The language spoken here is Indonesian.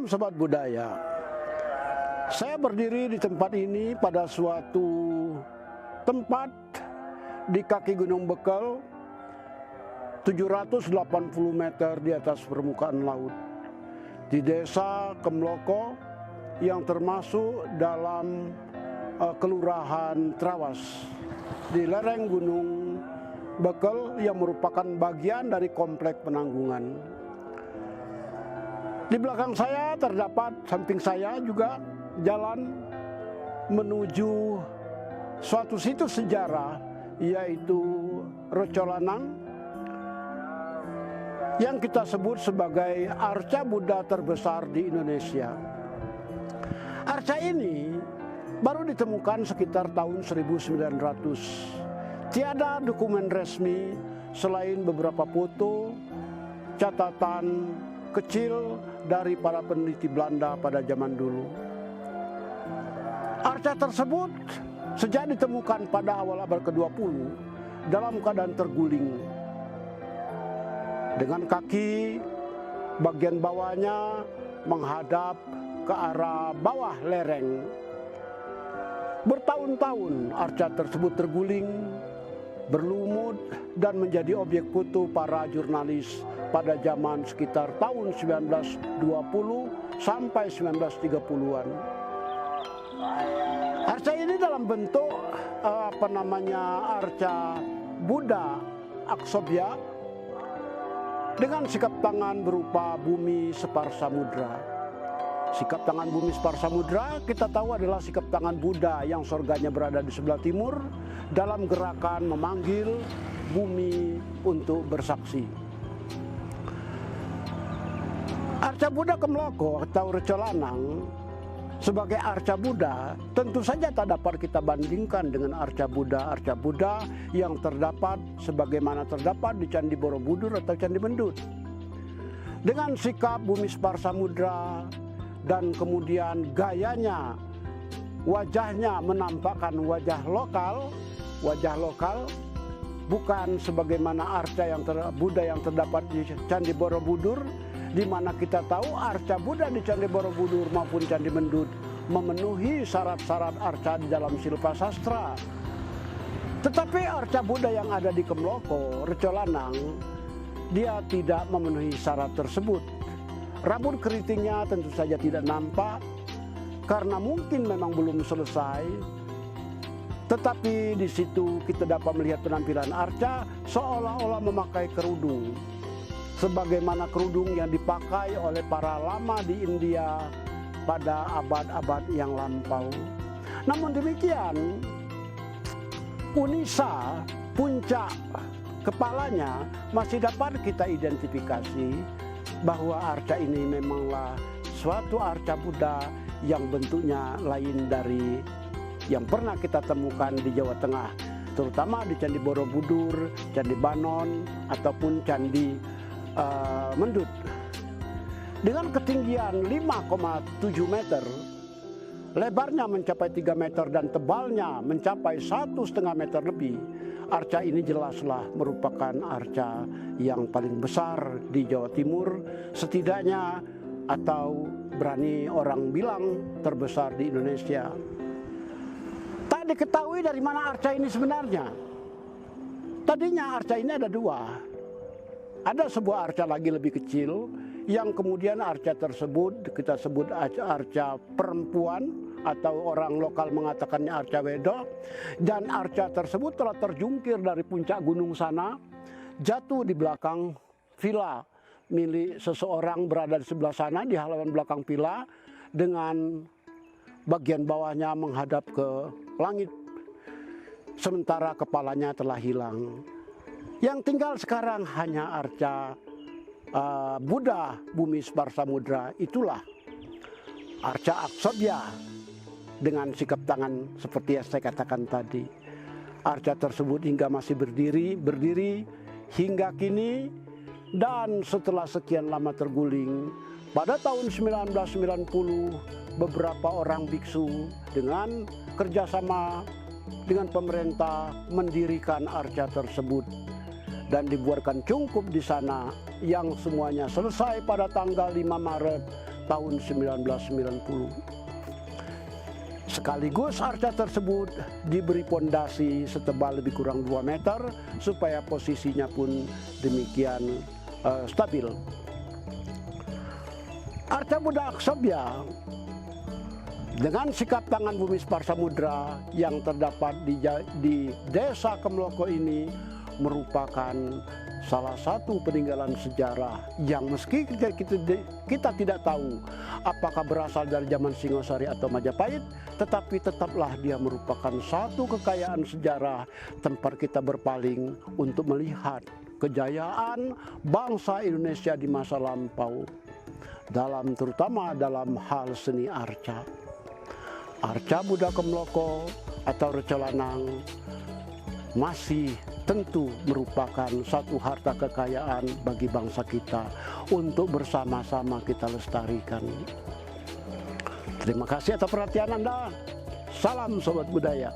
Salam Sobat Budaya. Saya berdiri di tempat ini pada suatu tempat di kaki Gunung Bekel, 780 meter di atas permukaan laut, di desa Kemloko yang termasuk dalam Kelurahan Trawas, di lereng Gunung Bekel yang merupakan bagian dari Komplek Penanggungan. Di belakang saya terdapat, samping saya juga, jalan menuju suatu situs sejarah, yaitu Recolanang, yang kita sebut sebagai arca Buddha terbesar di Indonesia. Arca ini baru ditemukan sekitar tahun 1900. Tiada dokumen resmi selain beberapa foto, catatan kecil dari para peneliti Belanda pada zaman dulu. Arca tersebut sejak ditemukan pada awal abad ke-20 dalam keadaan terguling, dengan kaki bagian bawahnya menghadap ke arah bawah lereng. Bertahun-tahun arca tersebut terguling, berlumut, dan menjadi objek foto para jurnalis pada zaman sekitar tahun 1920 sampai 1930-an. Arca ini dalam bentuk arca Buddha Aksobya dengan sikap tangan berupa bumi separ samudra. Sikap tangan bumi separ samudra kita tahu adalah sikap tangan Buddha yang surganya berada di sebelah timur dalam gerakan memanggil bumi untuk bersaksi. Arca Buddha Kemloko atau Recolanang sebagai arca Buddha tentu saja tak dapat kita bandingkan dengan arca Buddha yang terdapat sebagaimana terdapat di Candi Borobudur atau Candi Mendut. Dengan sikap bumi separ samudra dan kemudian gayanya, wajahnya menampakkan wajah lokal, bukan sebagaimana arca Buddha yang terdapat di Candi Borobudur, di mana kita tahu arca Buddha di Candi Borobudur maupun Candi Mendut memenuhi syarat-syarat arca di dalam silpa sastra. Tetapi arca Buddha yang ada di Kemloko, Recolanang, dia tidak memenuhi syarat tersebut. Rambut keritingnya tentu saja tidak nampak karena mungkin memang belum selesai. Tetapi di situ kita dapat melihat penampilan arca seolah-olah memakai kerudung, sebagaimana kerudung yang dipakai oleh para lama di India pada abad-abad yang lampau. Namun demikian, unisa, puncak kepalanya masih dapat kita identifikasi bahwa arca ini memanglah suatu arca Buddha yang bentuknya lain dari yang pernah kita temukan di Jawa Tengah, terutama di Candi Borobudur, Candi Banon, ataupun Candi Mendut. Dengan ketinggian 5,7 meter, lebarnya mencapai 3 meter dan tebalnya mencapai 1,5 meter lebih, arca ini jelaslah merupakan arca yang paling besar di Jawa Timur, setidaknya, atau berani orang bilang terbesar di Indonesia. Tak diketahui dari mana arca ini sebenarnya. Tadinya arca ini ada dua. Ada sebuah arca lagi lebih kecil, yang kemudian arca tersebut kita sebut arca perempuan, atau orang lokal mengatakannya arca wedok. Dan arca tersebut telah terjungkir dari puncak gunung sana, jatuh di belakang villa milik seseorang berada di sebelah sana, di halaman belakang villa, dengan bagian bawahnya menghadap ke langit, sementara kepalanya telah hilang. Yang tinggal sekarang hanya arca Buddha bumi separ samudra. Itulah arca Aksobya dengan sikap tangan seperti yang saya katakan tadi. Arca tersebut hingga masih berdiri hingga kini, dan setelah sekian lama terguling, pada tahun 1990 beberapa orang biksu dengan kerjasama dengan pemerintah mendirikan arca tersebut dan dibuatkan cungkup di sana, yang semuanya selesai pada tanggal 5 Maret tahun 1990. Sekaligus arca tersebut diberi pondasi setebal lebih kurang 2 meter supaya posisinya pun demikian stabil. Arca Buddha Aksabya dengan sikap tangan Bumi Samudra yang terdapat di desa Kemloko ini merupakan salah satu peninggalan sejarah yang meski kita tidak tahu apakah berasal dari zaman Singosari atau Majapahit, tetapi tetaplah dia merupakan satu kekayaan sejarah tempat kita berpaling untuk melihat kejayaan bangsa Indonesia di masa lampau, terutama dalam hal seni arca. Arca Buddha Kemloko atau Recelanang masih tentu merupakan satu harta kekayaan bagi bangsa kita untuk bersama-sama kita lestarikan. Terima kasih atas perhatian Anda. Salam Sobat Budaya.